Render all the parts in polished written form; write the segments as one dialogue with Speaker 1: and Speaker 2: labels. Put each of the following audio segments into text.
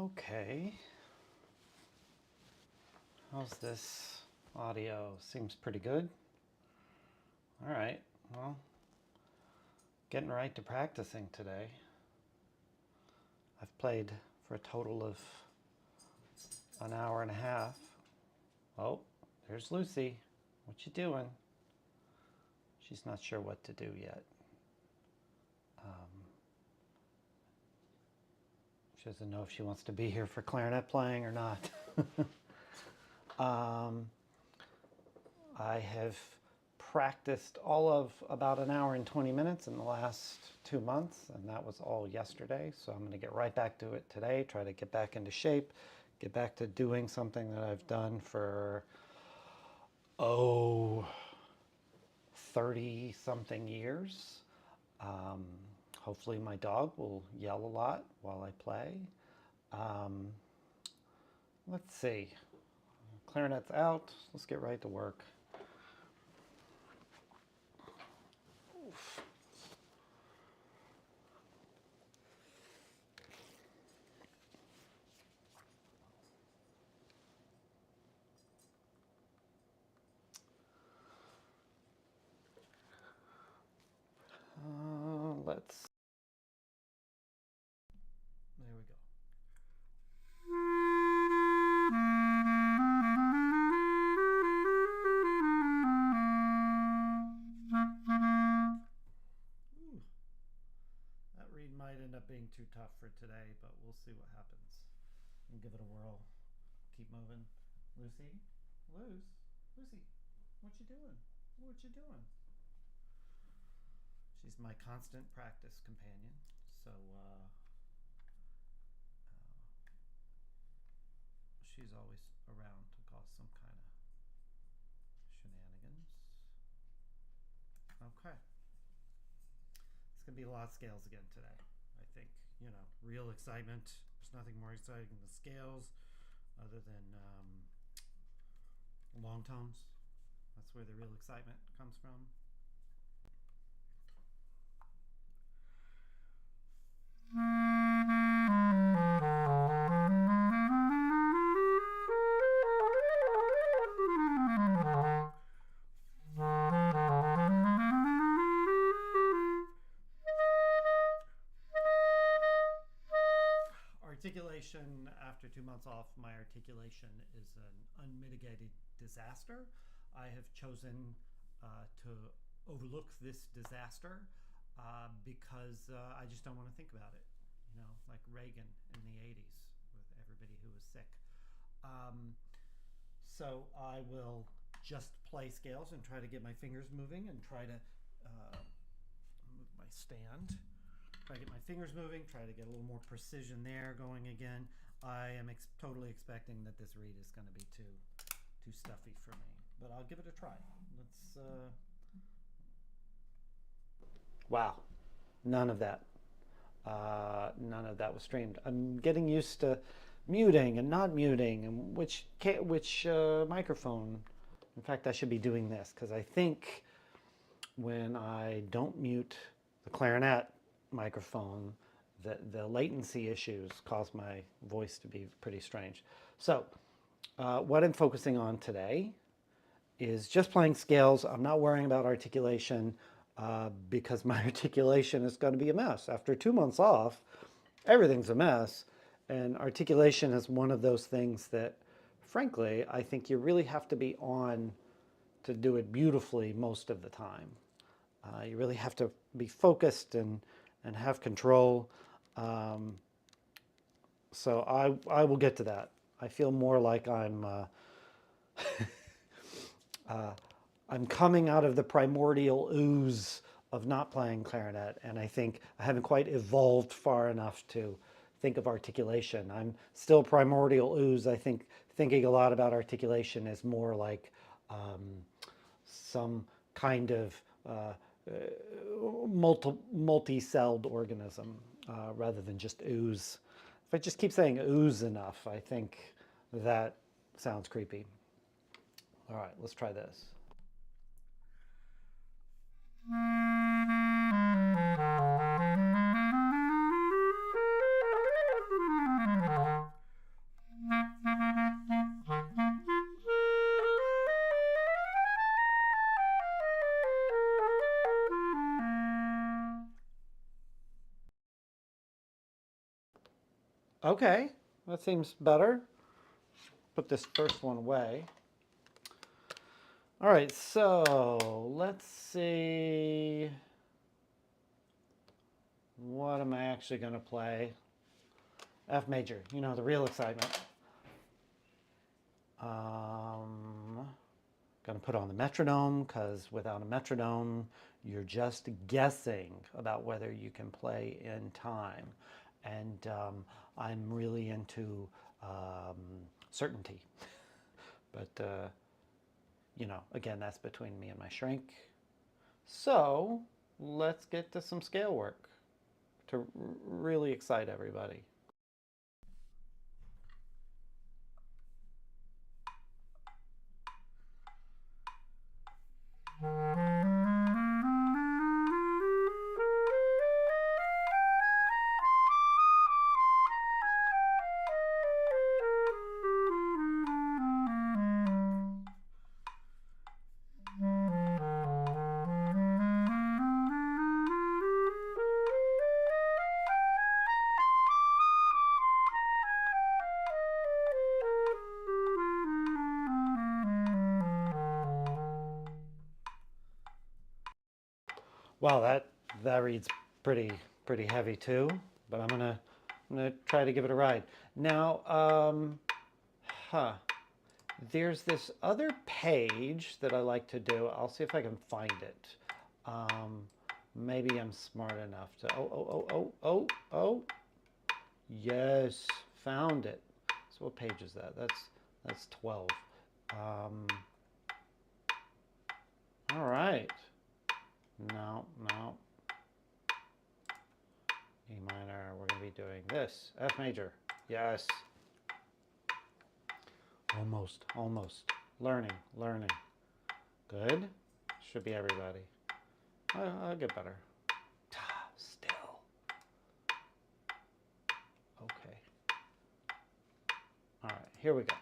Speaker 1: Okay. How's this audio? Seems pretty good. All right. Well, getting right to practicing today. I've played for a total of an hour and a half. Oh, there's Lucy. What you doing? She's not sure what to do yet. She doesn't know if she wants to be here for clarinet playing or not. I have practiced all of about an hour and 20 minutes in the last 2 months, and that was all yesterday. So I'm going to get right back to it today, try to get back into shape, get back to doing something that I've done for, 30 something years. Hopefully my dog will yell a lot while I play. Let's see. Clarinet's out. Let's get right to work. Oof. Let's. There we go. Ooh. That reed might end up being too tough for today, but we'll see what happens. And give it a whirl. Keep moving. Lucy? Lucy, what you doing? What you doing? She's my constant practice companion. So, she's always around to cause some kind of shenanigans. Okay. It's going to be a lot of scales again today, I think. Real excitement. There's nothing more exciting than the scales other than long tones. That's where the real excitement comes from. Articulation, after 2 months off, my articulation is an unmitigated disaster. I have chosen to overlook this disaster because I just don't want to think about it. Like Reagan in the 80s with everybody who was sick. So I will just play scales and try to get my fingers moving and try to move my stand. Try to get my fingers moving, try to get a little more precision there going again. I am totally expecting that this reed is going to be too stuffy for me, but I'll give it a try. Let's. Wow, none of that. None of that was streamed. I'm getting used to muting and not muting, and which microphone. In fact, I should be doing this because I think when I don't mute the clarinet microphone, the latency issues cause my voice to be pretty strange. So what I'm focusing on today is just playing scales. I'm not worrying about articulation because my articulation is going to be a mess. After 2 months off, everything's a mess. And articulation is one of those things that, frankly, I think you really have to be on to do it beautifully most of the time. You really have to be focused and have control. So I will get to that. I feel more like I'm I'm coming out of the primordial ooze of not playing clarinet, and I think I haven't quite evolved far enough to think of articulation. I'm still primordial ooze. I think thinking a lot about articulation is more like some kind of multi-celled organism rather than just ooze. If I just keep saying ooze enough, I think that sounds creepy. All right, let's try this. Okay, that seems better. Put this first one away. All right, so let's see. What am I actually going to play? F major, you know, the real excitement. Going to put on the metronome because without a metronome, you're just guessing about whether you can play in time. And I'm really into certainty. But, you know, again, that's between me and my shrink. So let's get to some scale work to really excite everybody. Wow, that reads pretty heavy too, but I'm gonna try to give it a ride. Now, huh, there's this other page that I like to do. I'll see if I can find it. Um, maybe I'm smart enough to. Oh. Yes, found it. So what page is that? That's 12. Um, all right. No. E minor, we're going to be doing this. F major. Yes. Almost. Learning. Good. Should be everybody. I'll get better. Still. Okay. All right, here we go.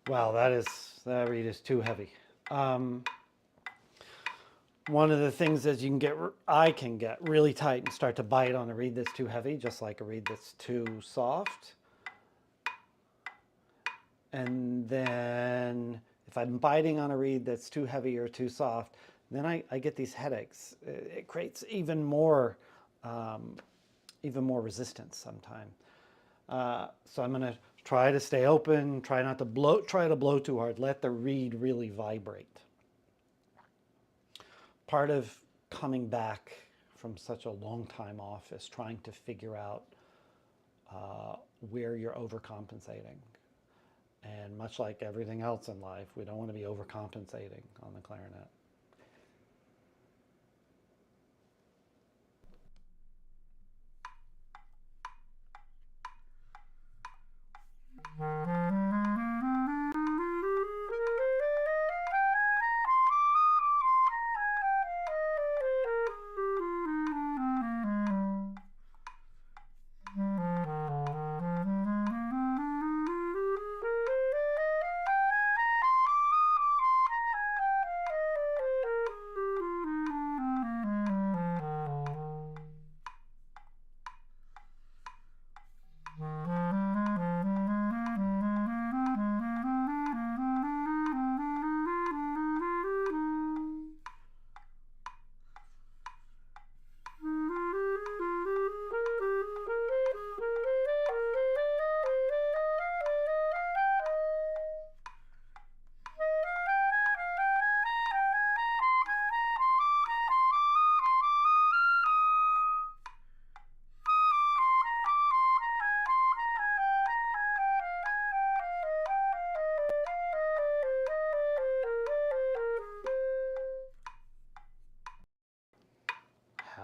Speaker 1: Wow, that reed is too heavy. Um, One of the things is I can get really tight and start to bite on a reed that's too heavy, just like a reed that's too soft. And then if I'm biting on a reed that's too heavy or too soft, then I get these headaches. It creates um, even more resistance sometimes. So I'm going to try to stay open, try to blow too hard, let the reed really vibrate. Part of coming back from such a long time off is trying to figure out where you're overcompensating. And much like everything else in life, we don't want to be overcompensating on the clarinet.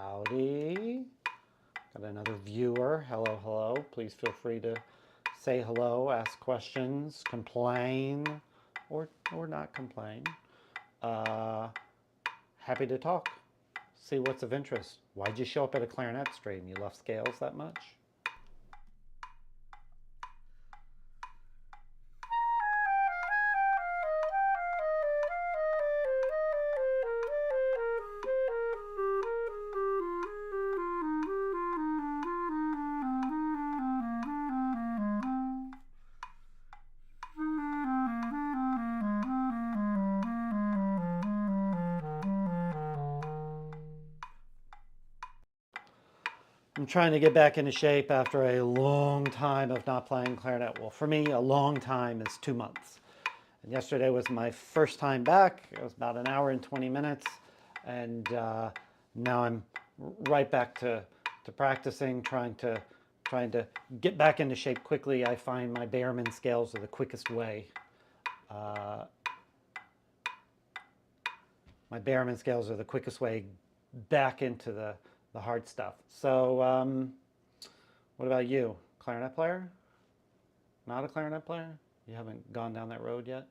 Speaker 1: Howdy. Got another viewer. Hello, hello. Please feel free to say hello, ask questions, complain, or not complain. Happy to talk. See what's of interest. Why'd you show up at a clarinet stream? You love scales that much? I'm trying to get back into shape after a long time of not playing clarinet. Well, for me, a long time is 2 months. And yesterday was my first time back. It was about an hour and 20 minutes. And now I'm right back to practicing, trying to get back into shape quickly. I find my Behrman scales are the quickest way. My Behrman scales are the quickest way back into the hard stuff. So what about you? Clarinet player? Not a clarinet player? You haven't gone down that road yet?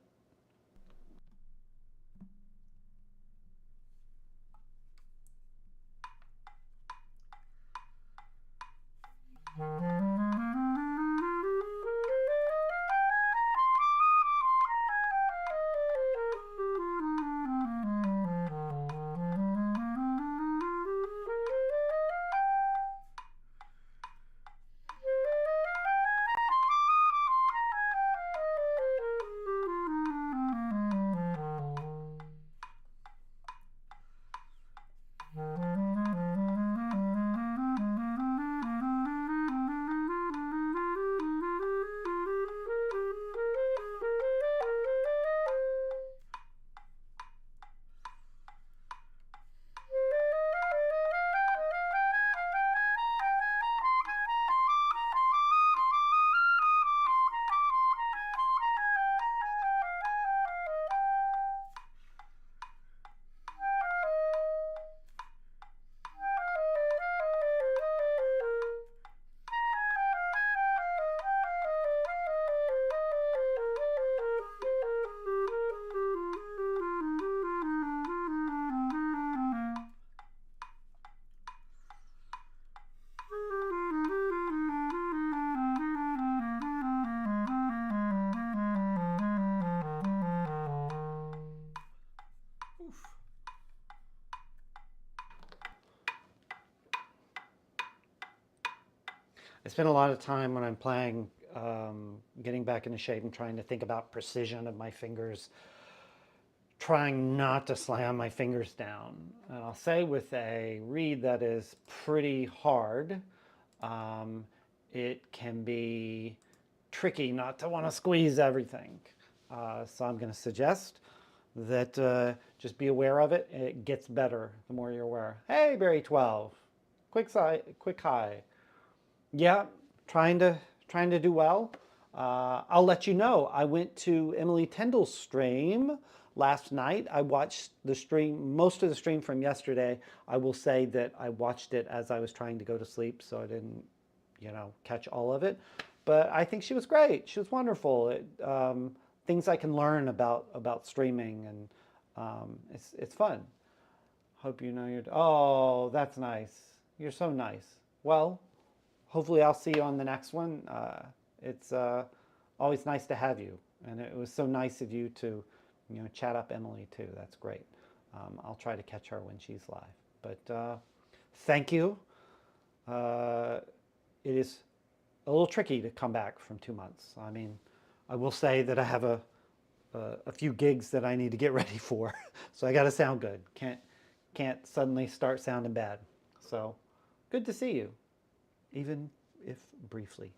Speaker 1: I spend a lot of time when I'm playing getting back into shape and trying to think about precision of my fingers, trying not to slam my fingers down. And I'll say with a reed that is pretty hard, it can be tricky not to want to squeeze everything. So I'm going to suggest that just be aware of it. It gets better the more you're aware. Hey, Barry 12, quick high. Yeah, trying to do well. I'll let you know. I went to Emily Tyndall's stream last night. I watched the stream, most of the stream from yesterday. I will say that I watched it as I was trying to go to sleep, so I didn't, catch all of it. But I think she was great. She was wonderful. Things I can learn about streaming, and it's fun. Hope you know you're. Oh, that's nice. You're so nice. Well. Hopefully I'll see you on the next one. It's always nice to have you. And it was so nice of you to, chat up Emily too. That's great. I'll try to catch her when she's live. But thank you. It is a little tricky to come back from 2 months. I mean, I will say that I have a few gigs that I need to get ready for. So I got to sound good. Can't suddenly start sounding bad. So good to see you. Even if briefly.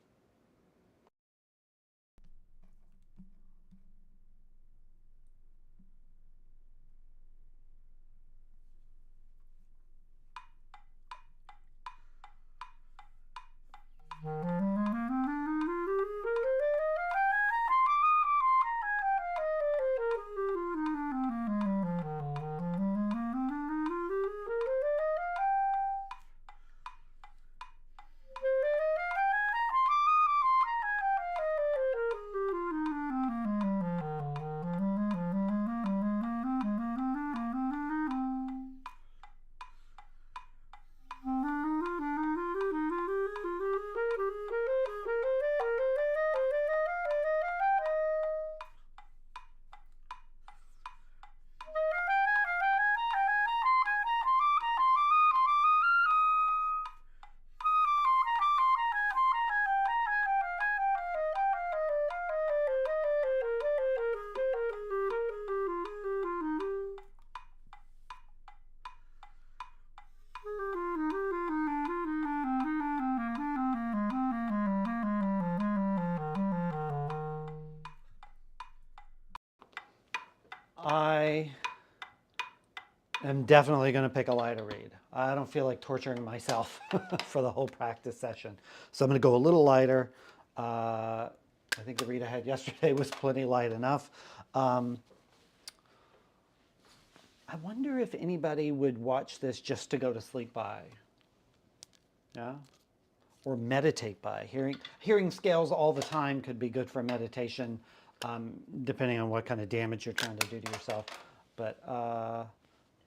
Speaker 1: I'm definitely going to pick a lighter reed. I don't feel like torturing myself for the whole practice session. So I'm going to go a little lighter. I think the reed I had yesterday was plenty light enough. I wonder if anybody would watch this just to go to sleep by. Yeah? Or meditate by. Hearing scales all the time could be good for meditation, depending on what kind of damage you're trying to do to yourself. But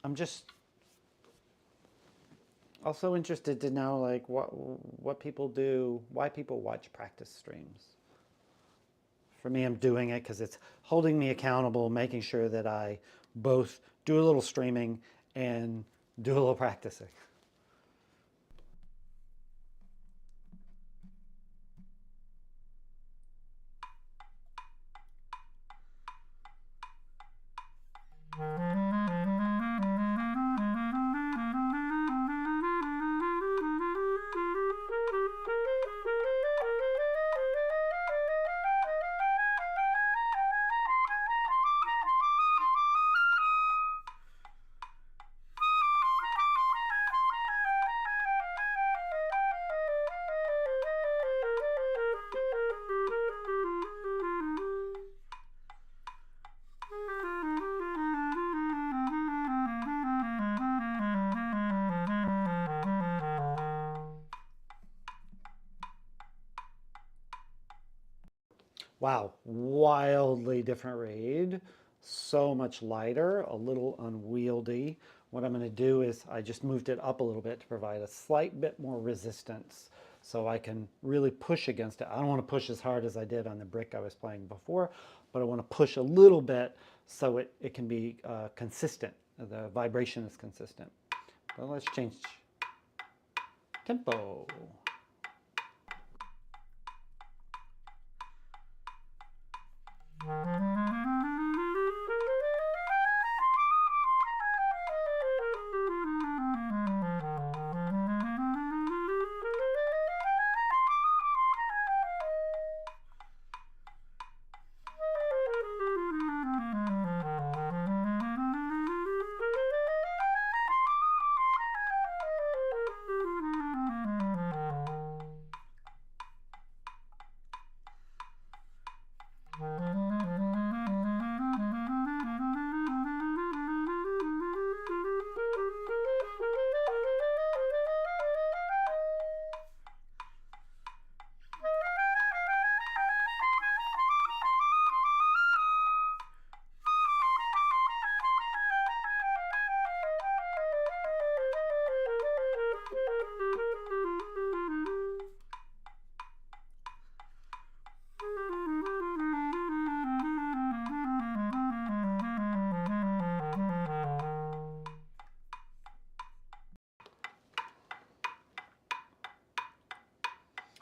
Speaker 1: I'm just also interested to know like what people do, why people watch practice streams. For me, I'm doing it because it's holding me accountable, making sure that I both do a little streaming and do a little practicing. Wow, wildly different reed. So much lighter, a little unwieldy. What I'm going to do is I just moved it up a little bit to provide a slight bit more resistance so I can really push against it. I don't want to push as hard as I did on the brick I was playing before, but I want to push a little bit so it can be consistent. The vibration is consistent. But let's change tempo.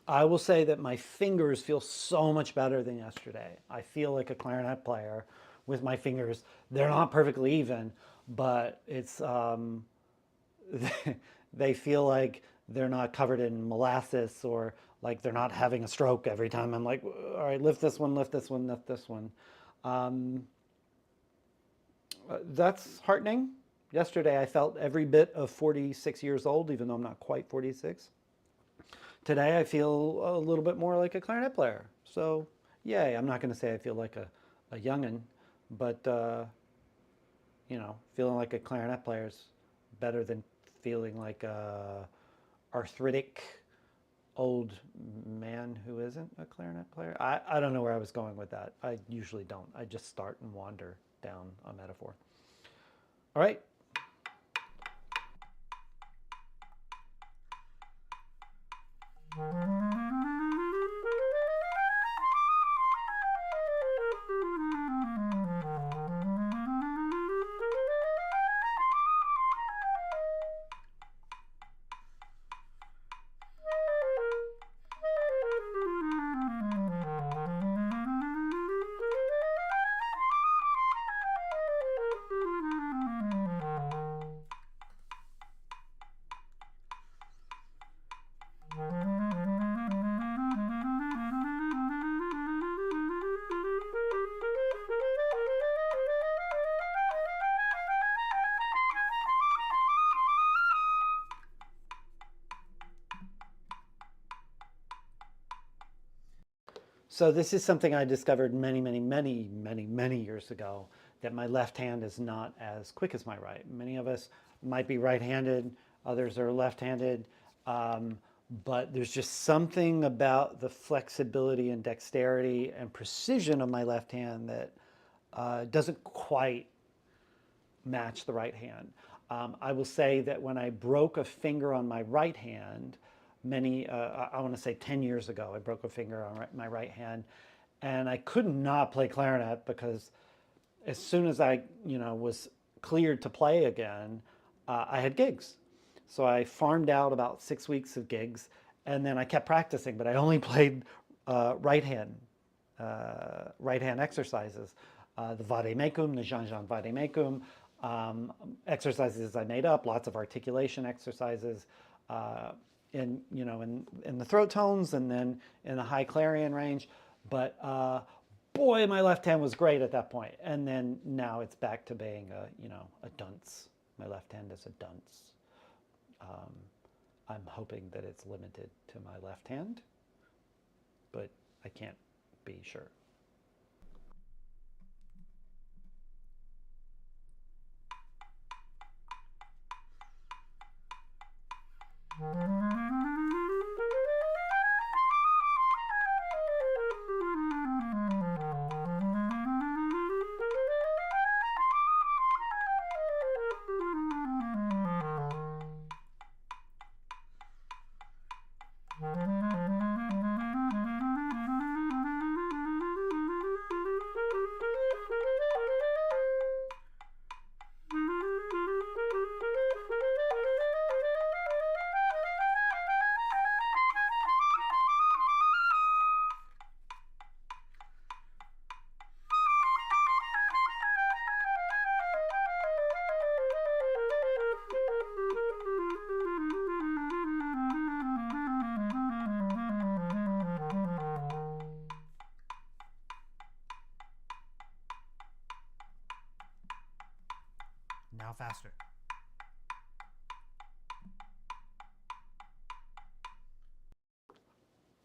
Speaker 1: I will say that my fingers feel so much better than yesterday. I feel like a clarinet player with my fingers. They're not perfectly even, but it's they feel like they're not covered in molasses or like they're not having a stroke every time I'm like, all right, lift this one, lift this one, lift this one. Um, that's heartening. Yesterday I felt every bit of 46 years old, even though I'm not quite 46. Today I feel a little bit more like a clarinet player. So, yay. I'm not going to say I feel like a youngin', but, feeling like a clarinet player is better than feeling like a arthritic old man who isn't a clarinet player. I don't know where I was going with that. I usually don't. I just start and wander down a metaphor. All right. So this is something I discovered many years ago, that my left hand is not as quick as my right. Many of us might be right-handed, others are left-handed, um, but there's just something about the flexibility and dexterity and precision of my left hand that doesn't quite match the right hand. I will say that when I broke a finger on my right hand, I want to say 10 years ago, I broke a finger on my right hand, and I could not play clarinet because as soon as I, was cleared to play again, I had gigs. So I farmed out about 6 weeks of gigs, and then I kept practicing, but I only played right hand exercises, the vade mecum, the Jean-Jean vade mecum, exercises I made up, lots of articulation exercises in the throat tones and then in the high clarion range. But boy, my left hand was great at that point. And then now it's back to being a dunce. My left hand is a dunce. I'm hoping that it's limited to my left hand, but I can't be sure.
Speaker 2: Now faster.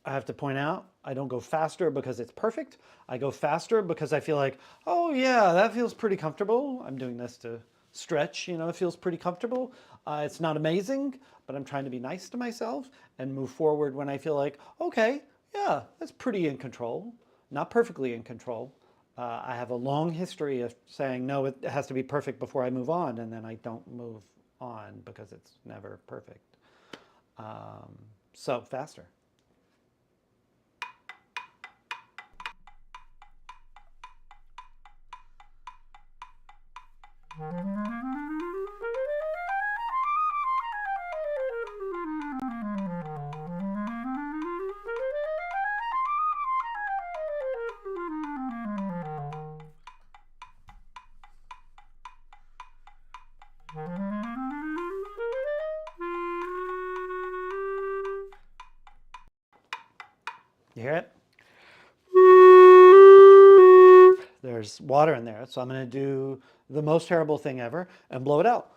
Speaker 1: I have to point out, I don't go faster because it's perfect. I go faster because I feel like, oh yeah, that feels pretty comfortable. I'm doing this to stretch, it feels pretty comfortable. It's not amazing, but I'm trying to be nice to myself and move forward when I feel like, okay, yeah, that's pretty in control. Not perfectly in control. I have a long history of saying, no, it has to be perfect before I move on, and then I don't move on because it's never perfect. So faster. You hear it? There's water in there, so I'm going to do the most terrible thing ever and blow it out.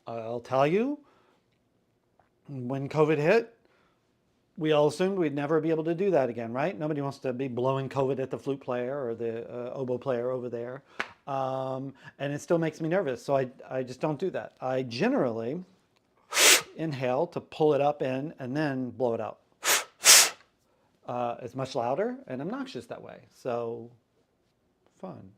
Speaker 1: I'll tell you, when COVID hit, we all assumed we'd never be able to do that again, right? Nobody wants to be blowing COVID at the flute player or the oboe player over there. And it still makes me nervous, so I just don't do that. I generally inhale to pull it up in and then blow it out. It's much louder and obnoxious that way, so fun.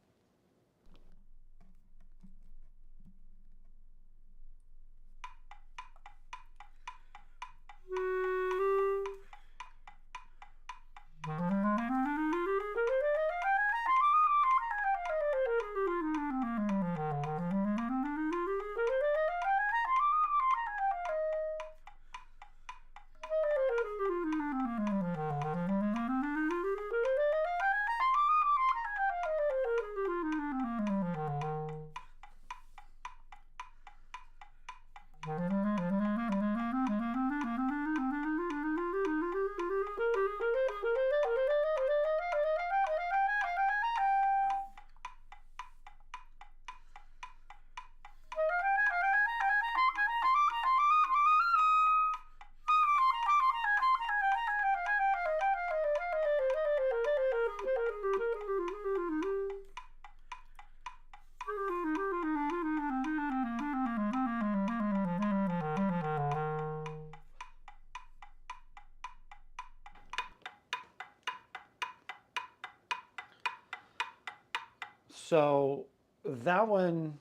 Speaker 1: So that one,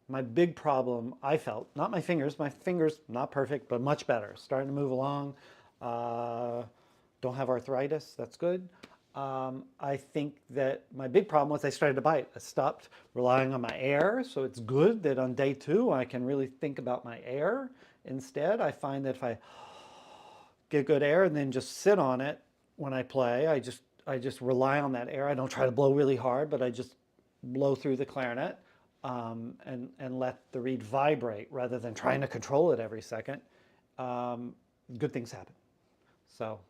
Speaker 1: my big problem, I felt, not my fingers, not perfect, but much better. Starting to move along. Uh, don't have arthritis, that's good. I think that my big problem was I started to bite. I stopped relying on my air, so it's good that on day 2 I can really think about my air. Instead, I find that if I get good air and then just sit on it when I play, I just rely on that air. I don't try to blow really hard, but I just blow through the clarinet, and let the reed vibrate rather than trying to control it every second. Um, Good things happen. So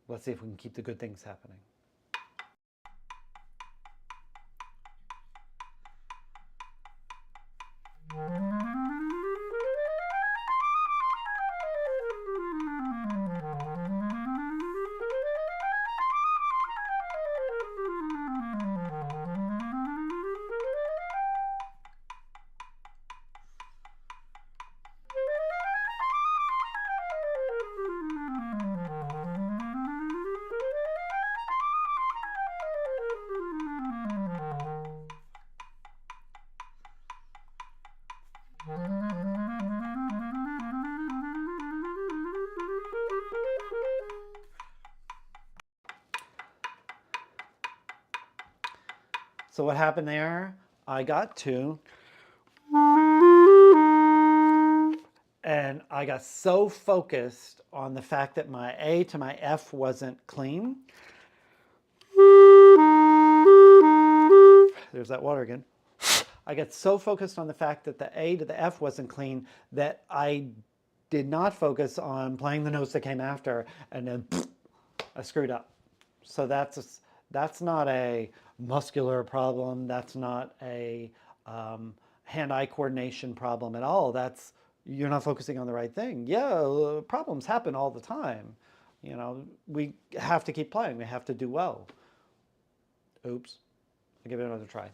Speaker 1: let's see if we can keep the good things happening. So what happened there? I got 2, and I got so focused on the fact that my A to my F wasn't clean. There's that water again. I got so focused on the fact that the A to the F wasn't clean that I did not focus on playing the notes that came after, and then I screwed up. So that's not a muscular problem. That's not a hand-eye coordination problem at all. That's you're not focusing on the right thing. Yeah, problems happen all the time. We have to keep playing. We have to do well. Oops. I'll give it another try.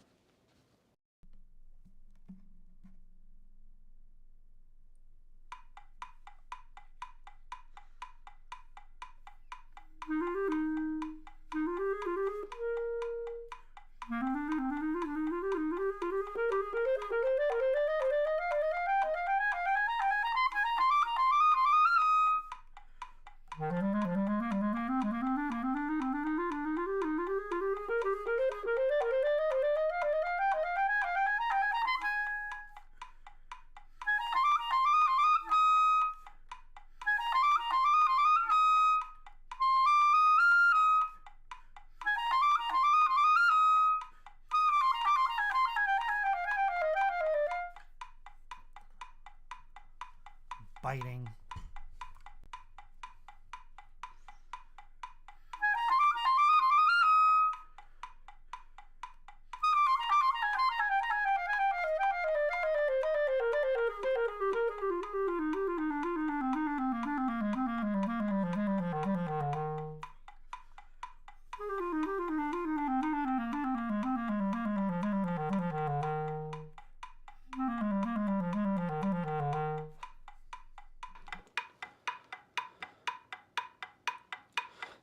Speaker 2: Biting.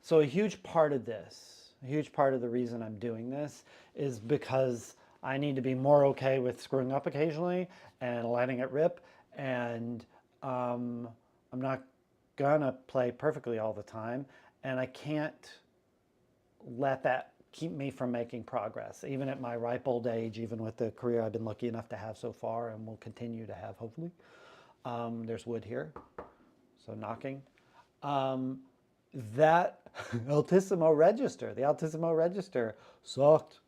Speaker 1: So a huge part of this, a huge part of the reason I'm doing this is because I need to be more okay with screwing up occasionally and letting it rip. And I'm not gonna play perfectly all the time. And I can't let that keep me from making progress, even at my ripe old age, even with the career I've been lucky enough to have so far and will continue to have, hopefully. There's wood here, so knocking. That the altissimo register sucked.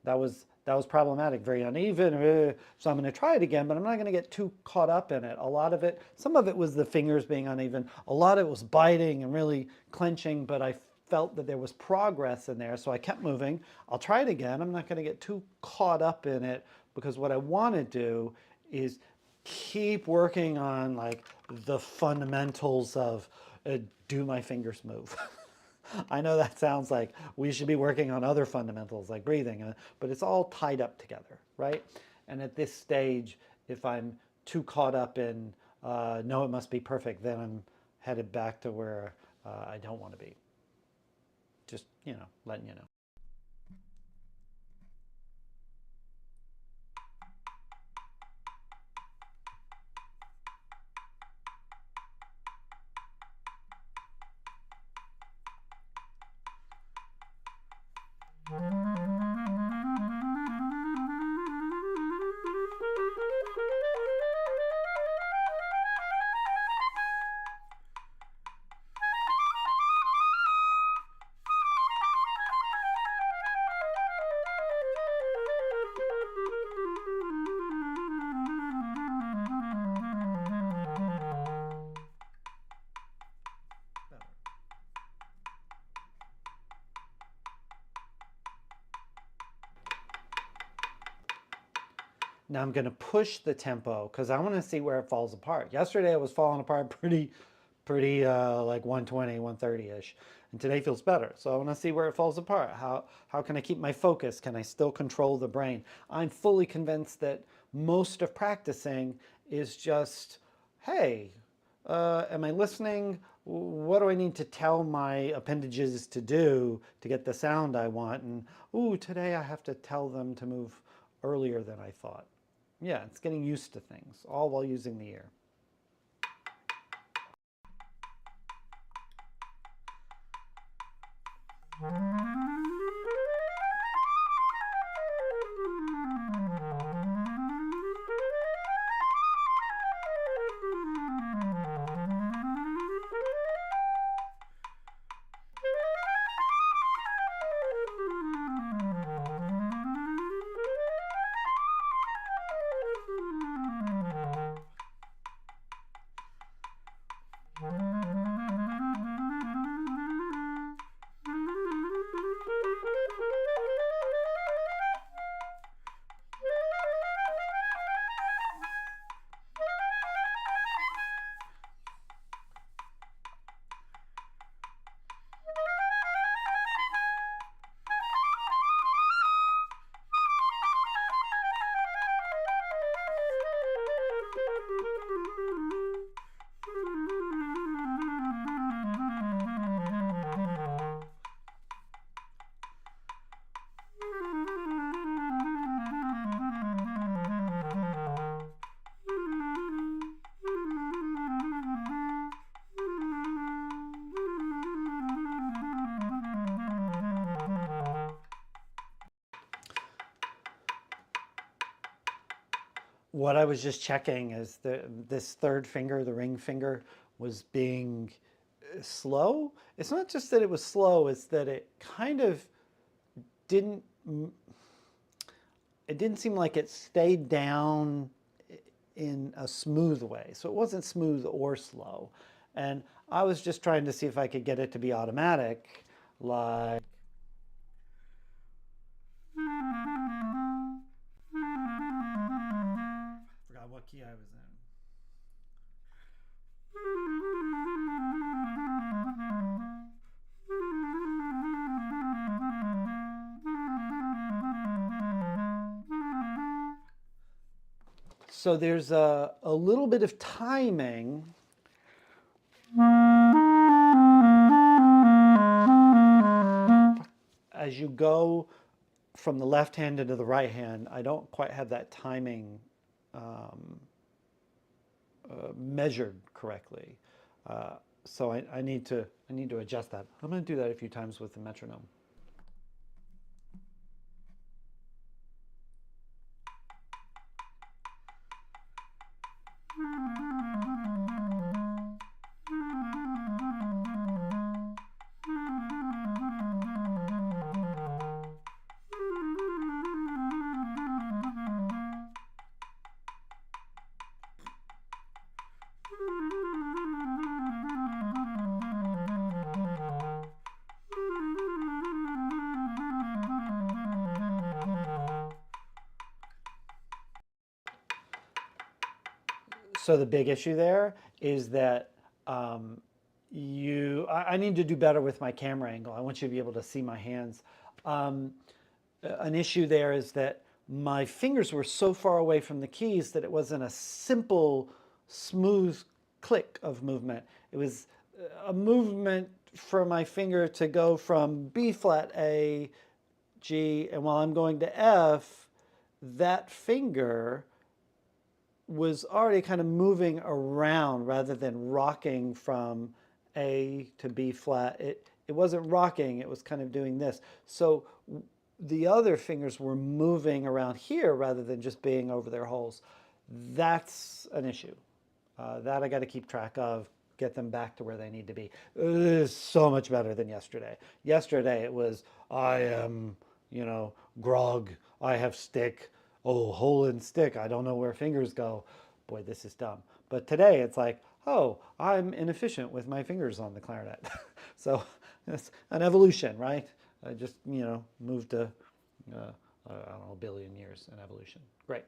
Speaker 1: That was problematic, very uneven. So I'm going to try it again, but I'm not going to get too caught up in it. A lot of it, some of it was the fingers being uneven. A lot of it was biting and really clenching, but I felt that there was progress in there, so I kept moving. I'll try it again. I'm not going to get too caught up in it because what I want to do is keep working on like the fundamentals of do my fingers move? I know that sounds like we should be working on other fundamentals like breathing, but it's all tied up together, right? And at this stage, if I'm too caught up in, no, it must be perfect, then I'm headed back to where I don't want to be. Just, letting you know. Now I'm going to push the tempo because I want to see where it falls apart. Yesterday it was falling apart pretty like 120, 130-ish. And today feels better. So I want to see where it falls apart. How can I keep my focus? Can I still control the brain? I'm fully convinced that most of practicing is just, hey, am I listening? What do I need to tell my appendages to do to get the sound I want? And, ooh, today I have to tell them to move earlier than I thought. Yeah, it's getting used to things, all while using the ear. What I was just checking is that this third finger, the ring finger, was being slow. It's not just that it was slow, it's that it kind of didn't, it didn't seem like it stayed down in a smooth way. So it wasn't smooth or slow. And I was just trying to see if I could get it to be automatic, like. Forgot what key I was in. So there's a little bit of timing. As you go from the left hand into the right hand, I don't quite have that timing measured correctly. So I need to adjust that. I'm going to do that a few times with the metronome. So the big issue there is that I need to do better with my camera angle. I want you to be able to see my hands. An issue there is that my fingers were so far away from the keys that it wasn't a simple, smooth click of movement. It was a movement for my finger to go from B flat A, G, and while I'm going to F, that finger was already kind of moving around rather than rocking from A to B flat. It wasn't rocking, it was kind of doing this. So the other fingers were moving around here rather than just being over their holes. That's an issue. That I got to keep track of, get them back to where they need to be. It is so much better than yesterday. Yesterday it was, I am, grog, I have stick, oh, hole in stick, I don't know where fingers go. Boy, this is dumb. But today it's like, oh, I'm inefficient with my fingers on the clarinet. So it's an evolution, right? I just, moved to, I don't know, a billion years in evolution. Great.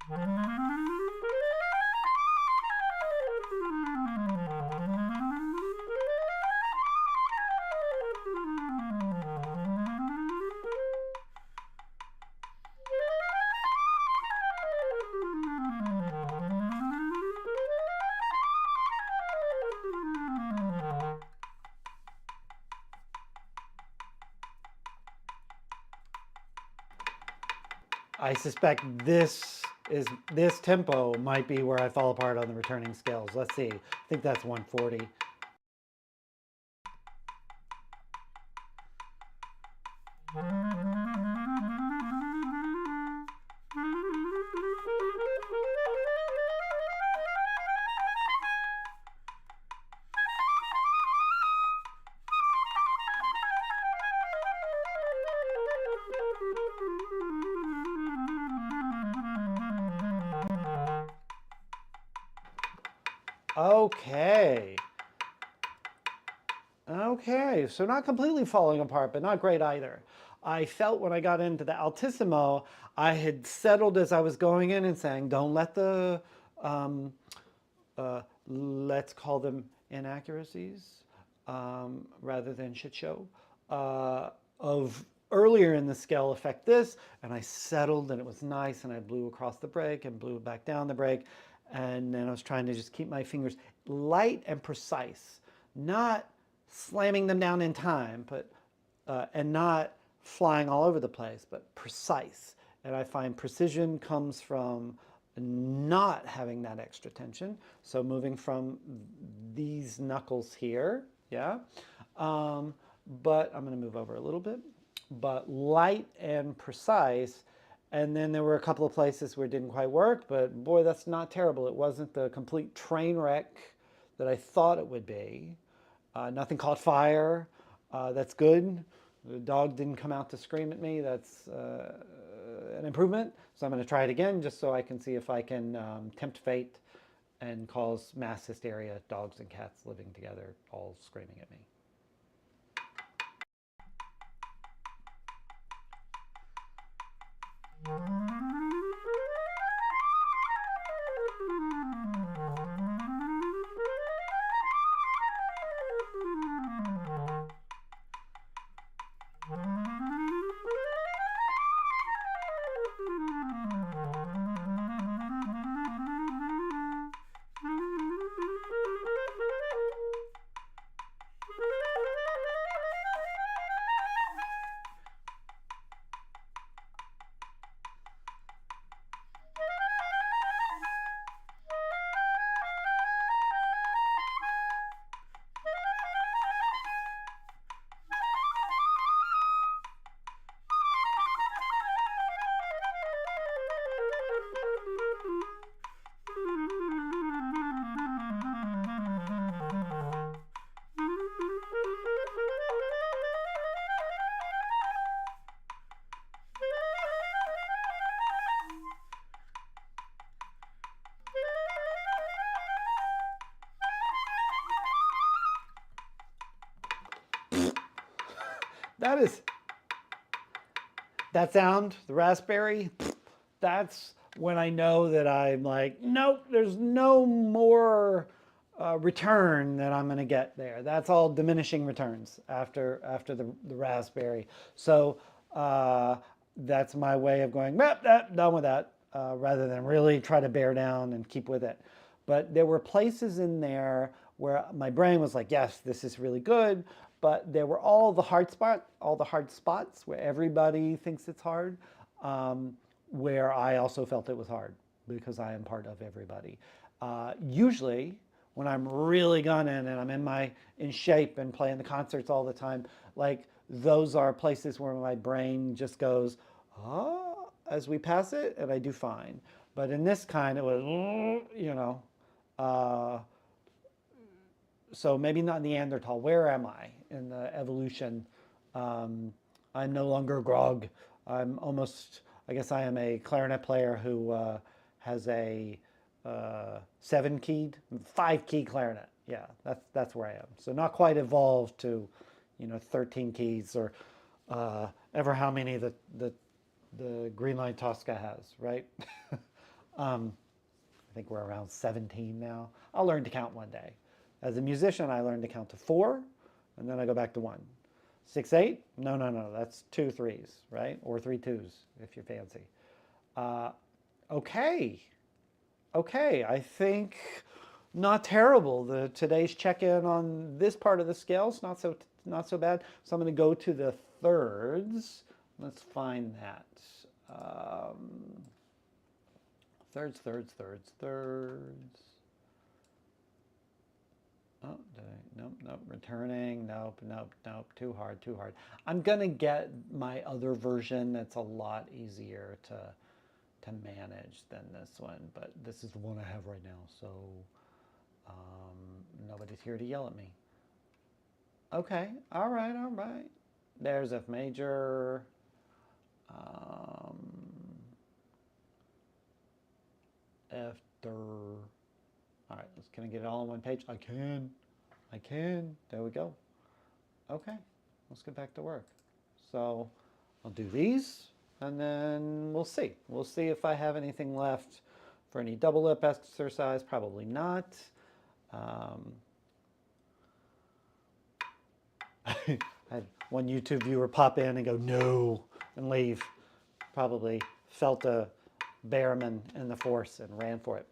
Speaker 1: I suspect this tempo might be where I fall apart on the returning scales. Let's see. I think that's 140. Okay. Okay, so not completely falling apart, but not great either. I felt when I got into the altissimo, I had settled as I was going in and saying, don't let the, um, let's call them inaccuracies rather than shit show, of earlier in the scale affect this. And I settled and it was nice and I blew across the break and blew back down the break. And then I was trying to just keep my fingers light and precise, not slamming them down in time, but and not flying all over the place, but precise. And I find precision comes from not having that extra tension. So moving from these knuckles here, yeah. But I'm going to move over a little bit, but light and precise. And then there were a couple of places where it didn't quite work, but boy, that's not terrible. It wasn't the complete train wreck that I thought it would be. Nothing caught fire. That's good. The dog didn't come out to scream at me. That's an improvement. So I'm going to try it again just so I can see if I can tempt fate and cause mass hysteria, dogs and cats living together, all screaming at me. That is, that sound, the raspberry, that's when I know that I'm like, nope, there's no more return that I'm going to get there. That's all diminishing returns after the raspberry. So that's my way of going, done with that, rather than really try to bear down and keep with it. But there were places in there where my brain was like, yes, this is really good. But there were all the hard spots where everybody thinks it's hard, where I also felt it was hard because I am part of everybody. Usually, when I'm really gunning and I'm in shape and playing the concerts all the time, like those are places where my brain just goes, oh, as we pass it, and I do fine. But in this kind, it was, uh, so maybe not Neanderthal. Where am I in the evolution? Um, I'm no longer grog. I'm almost, I guess I am a clarinet player who has a 7-keyed, 5-key clarinet. Yeah, that's where I am. So not quite evolved to, 13 keys or ever how many the Greenline Tosca has, right? I think we're around 17 now. I'll learn to count one day. As a musician, I learned to count to 4, and then I go back to 1. 6, 8? No, no, no. That's 2 3s, right? Or 3 2s if you're fancy. Uh, okay. Okay. I think not terrible. Today's check-in on this part of the scale is not so bad. So I'm going to go to the thirds. Let's find that. Thirds, thirds, thirds, thirds. Oh, nope, nope, returning, nope, nope, nope, too hard, too hard. I'm gonna get my other version that's a lot easier to manage than this one, but this is the one I have right now, so nobody's here to yell at me. Okay, all right, all right. There's F major. F dur. All right, can I get it all on one page? I can. I can. There we go. Okay, let's get back to work. So I'll do these, and then we'll see. We'll see if I have anything left for any double lip exercise. Probably not. I had one YouTube viewer pop in and go, no, and leave. Probably felt a Behrman in the force and ran for it.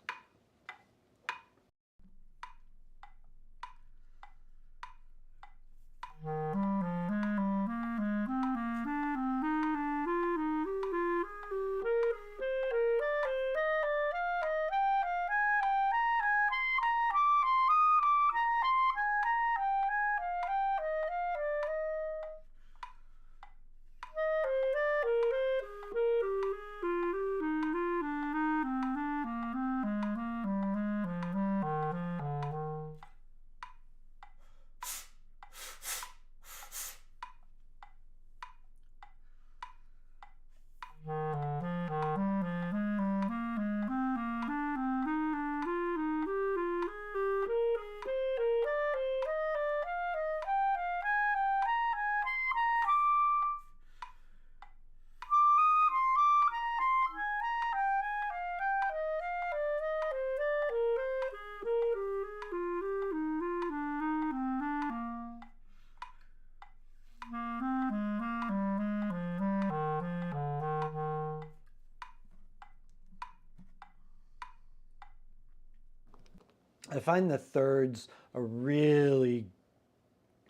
Speaker 1: I find the thirds a really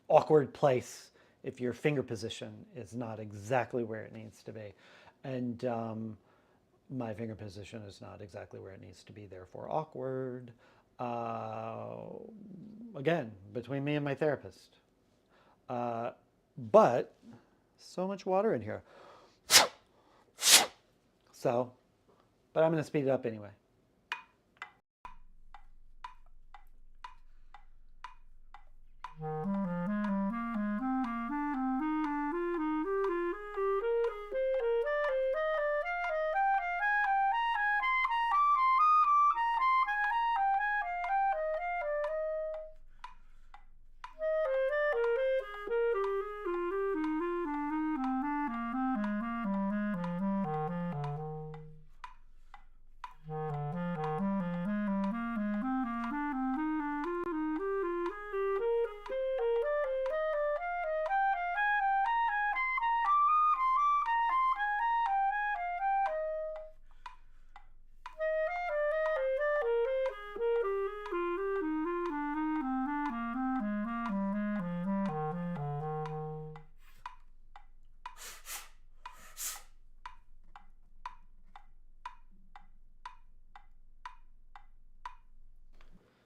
Speaker 1: awkward place if your finger position is not exactly where it needs to be. And my finger position is not exactly where it needs to be, therefore awkward. Again, between me and my therapist. But so much water in here. So, but I'm going to speed it up anyway.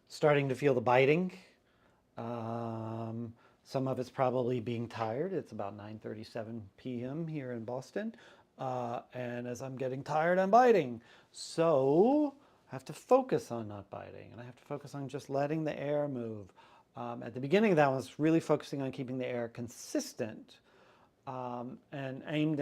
Speaker 1: Starting to feel the biting. Some of it's probably being tired. It's about 9:37 p.m. here in Boston. And as I'm getting tired, I'm biting. So I have to focus on not biting, and I have to focus on just letting the air move. At the beginning of that, I was really focusing on keeping the air consistent and aimed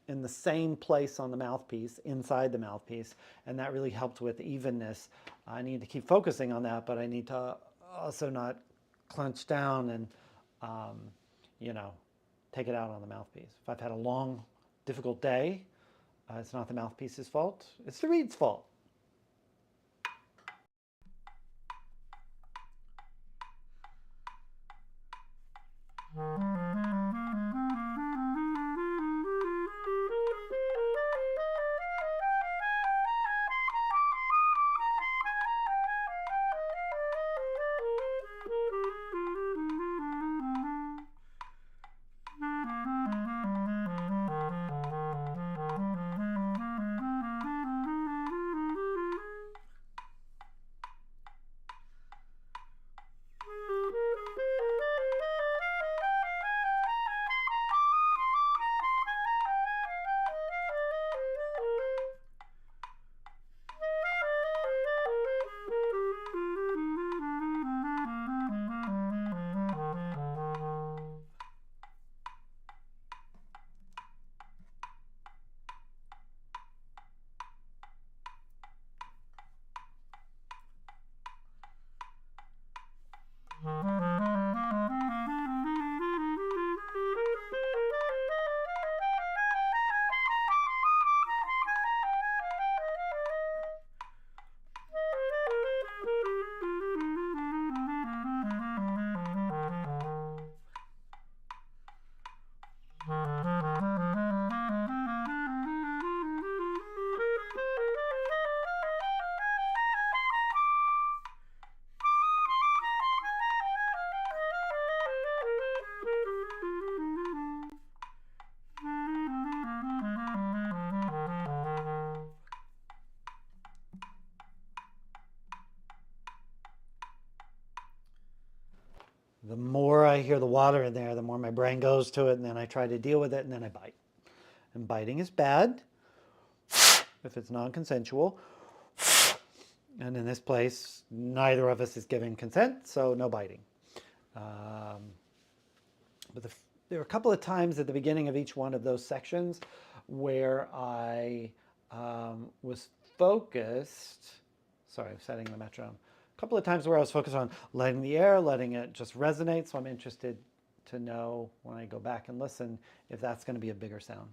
Speaker 1: in the same place on the mouthpiece, inside the mouthpiece, and that really helped with evenness. I need to keep focusing on that, but I need to also not clench down and, you know, take it out on the mouthpiece. If I've had a long, difficult day, It's not the mouthpiece's fault. It's the reed's fault. The more I hear the water in there, the more my brain goes to it, and then I try to deal with it, and then I bite. And biting is bad if it's non-consensual. And in this place, neither of us is giving consent, so no biting. But there are a couple of times at the beginning of each one of those sections where I was focused. Sorry, I'm setting the metronome. A couple of times where I was focused on letting the air, letting it just resonate. So I'm interested to know when I go back and listen if that's going to be a bigger sound.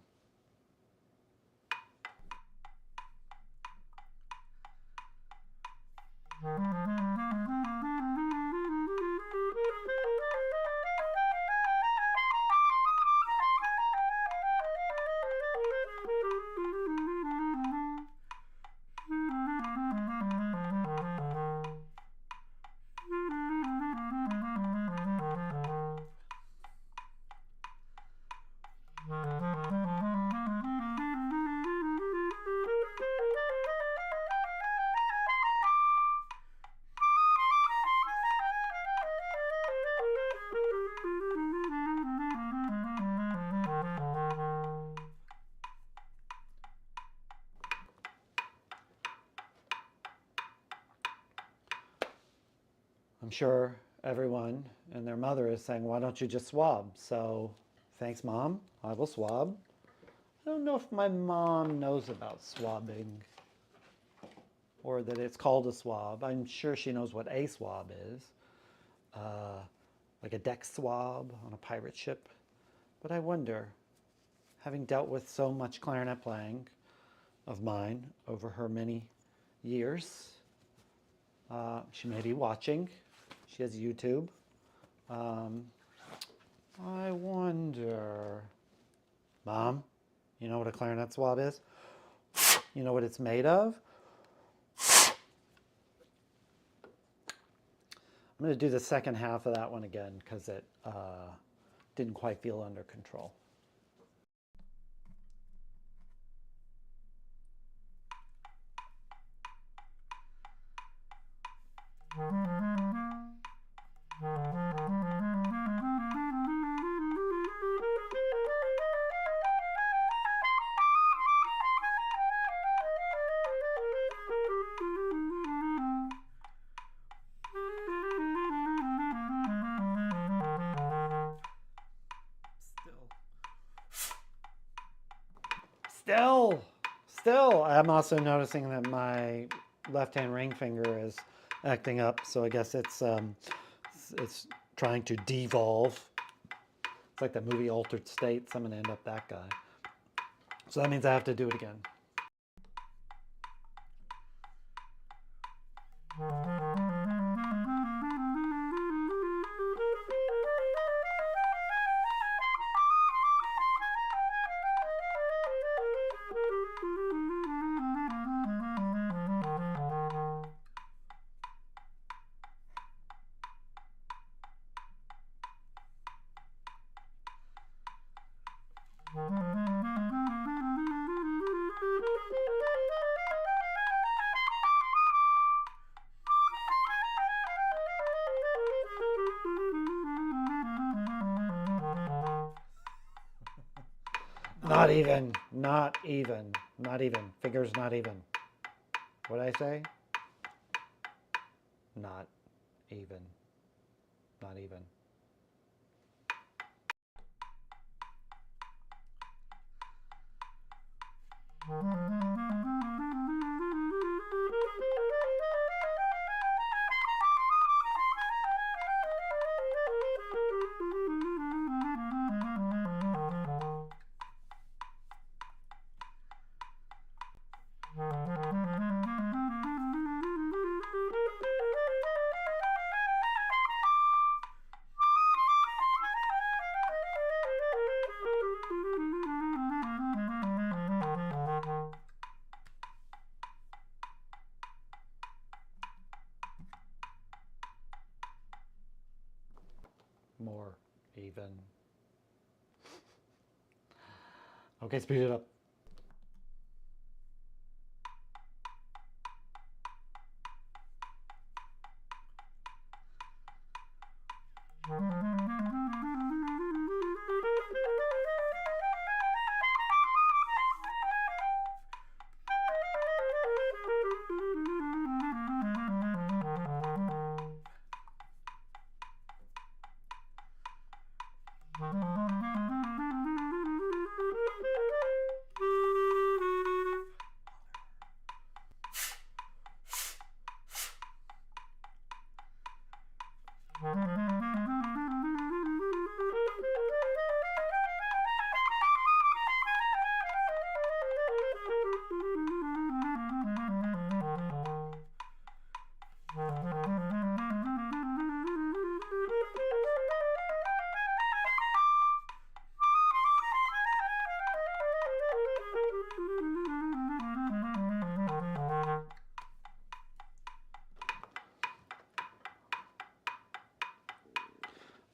Speaker 1: I'm sure everyone and their mother is saying, why don't you just swab? So thanks, Mom. I will swab. I don't know if my mom knows about swabbing or that it's called a swab. I'm sure she knows what a swab is, like a deck swab on a pirate ship. But I wonder, having dealt with so much clarinet playing of mine over her many years, she may be watching. She has YouTube. I wonder, Mom, you know what a clarinet swab is? You know what it's made of? I'm going to do the second half of that one again because it didn't quite feel under control. Still, I'm also noticing that my left-hand ring finger is acting up, so I guess it's trying to devolve. It's like that movie Altered States. I'm going to end up that guy. So that means I have to do it again. Not even, not even, not even. Fingers not even. What did I say? Not even, not even. More even. Okay, speed it up.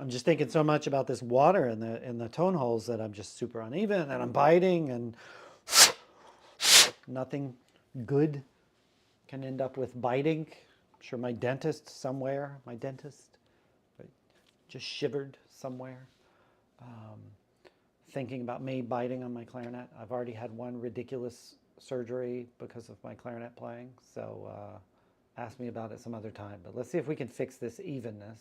Speaker 1: I'm just thinking so much about this water in the tone holes that I'm just super uneven and I'm biting and nothing good can end up with biting. I'm sure my dentist somewhere, just shivered somewhere, thinking about me biting on my clarinet. I've already had one ridiculous surgery because of my clarinet playing, so ask me about it some other time. But let's see if we can fix this evenness.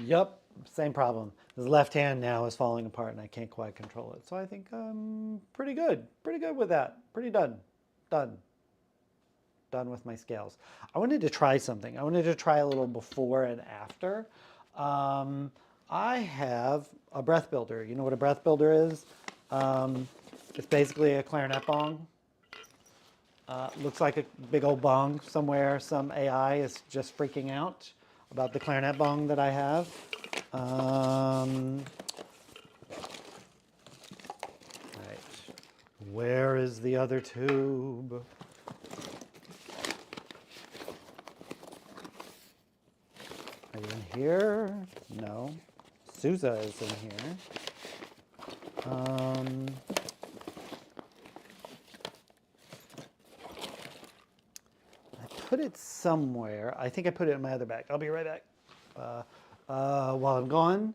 Speaker 1: Yep, same problem. His left hand now is falling apart and I can't quite control it. So I think I'm pretty good with that. Pretty done. Done with my scales. I wanted to try something. I wanted to try a little before and after. I have a breath builder. You know what a breath builder is? It's basically a clarinet bong. Looks like a big old bong somewhere. Some AI is just freaking out. about the clarinet bong that I have. Right. Where is the other tube? Are you in here? No. Sousa is in here. I put it somewhere. I think I put it in my other bag. I'll be right back. While I'm gone,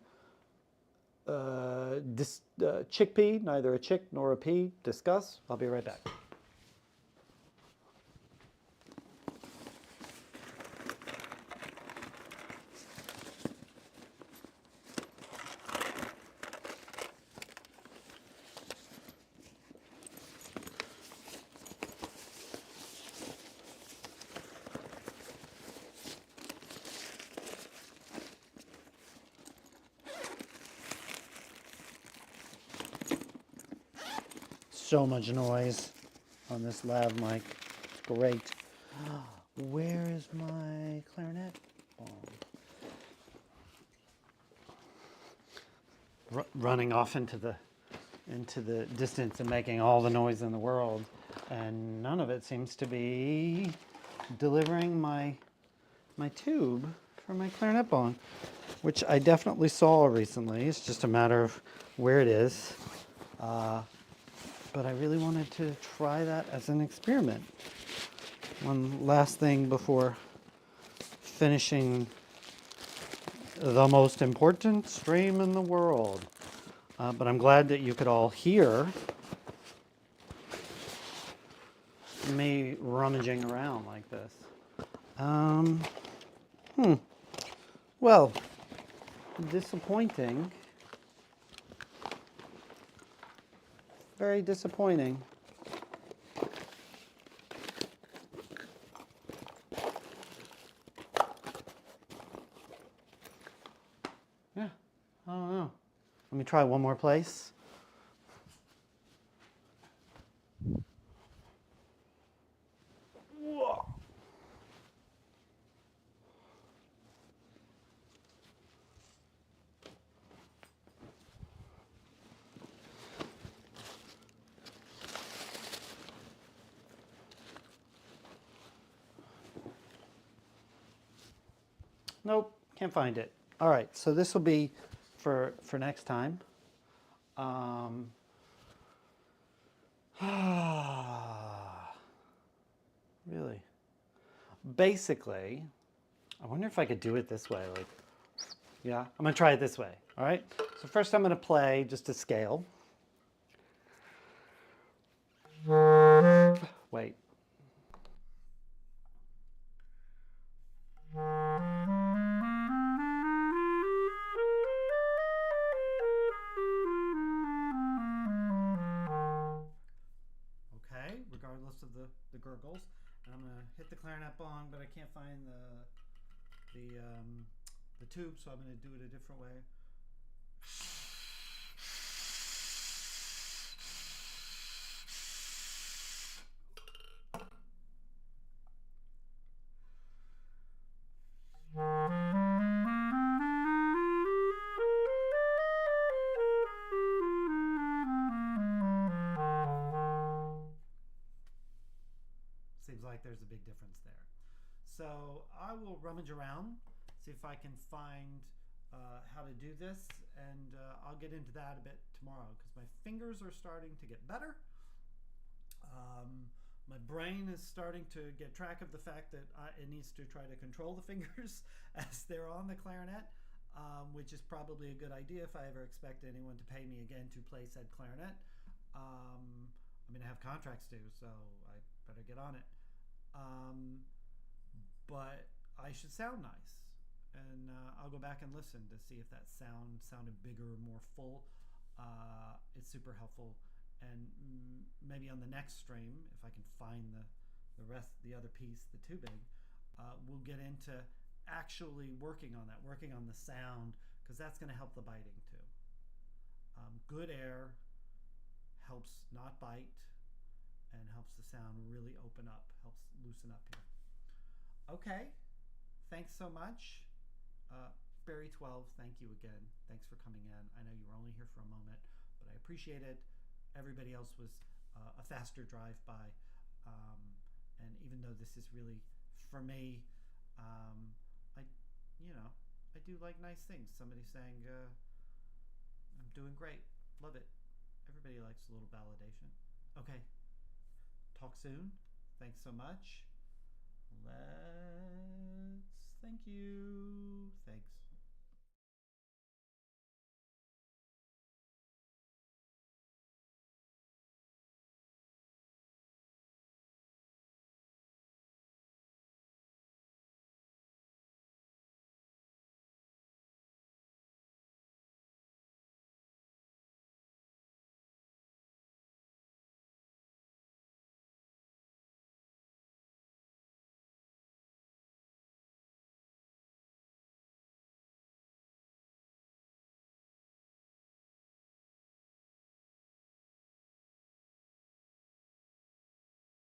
Speaker 1: chickpea, neither a chick nor a pea, discuss. I'll be right back. So much noise on this lav mic. Great. Where is my clarinet? Running off into the distance and making all the noise in the world, and none of it seems to be delivering my tube for my clarinet bong, which I definitely saw recently. It's just a matter of where it is. But I really wanted to try that as an experiment. One last thing before finishing the most important stream in the world. But I'm glad that you could all hear me rummaging around like this. Well, disappointing. Very disappointing. Yeah, I don't know. Let me try one more place. Whoa. Nope, can't find it. All right, so this will be for next time. Really? Basically, I wonder if I could do it this way. Like, yeah, I'm gonna try it this way. All right. So first, I'm gonna play just a scale. Wait. Okay, regardless of the gurgles. And I'm gonna hit the clarinet bong, but I can't find the tube, so I'm gonna do it a different way. Seems like there's a big difference there. So I will rummage around, see if I can find how to do this, and I'll get into that a bit tomorrow because my fingers are starting to get better. My brain is starting to get track of the fact that it needs to try to control the fingers as they're on the clarinet, which is probably a good idea if I ever expect anyone to pay me again to play said clarinet. I'm going to have contracts due, so I better get on it. But I should sound nice, and I'll go back and listen to see if that sounded bigger, more full. It's super helpful, and maybe on the next stream, if I can find the other piece, the tubing, we'll get into actually working on that, working on the sound, because that's going to help the biting too. Good air helps not bite and helps the sound really open up, helps loosen up here. Okay, thanks so much. Barry 12, thank you again. Thanks for coming in. I know you were only here for a moment, but I appreciate it. Everybody else was a faster drive by. And even though this is really, for me, I, you know, I do like nice things. Somebody saying, I'm doing great. Love it. Everybody likes a little validation. Okay. Talk soon. Thanks so much. Thank you. Thanks.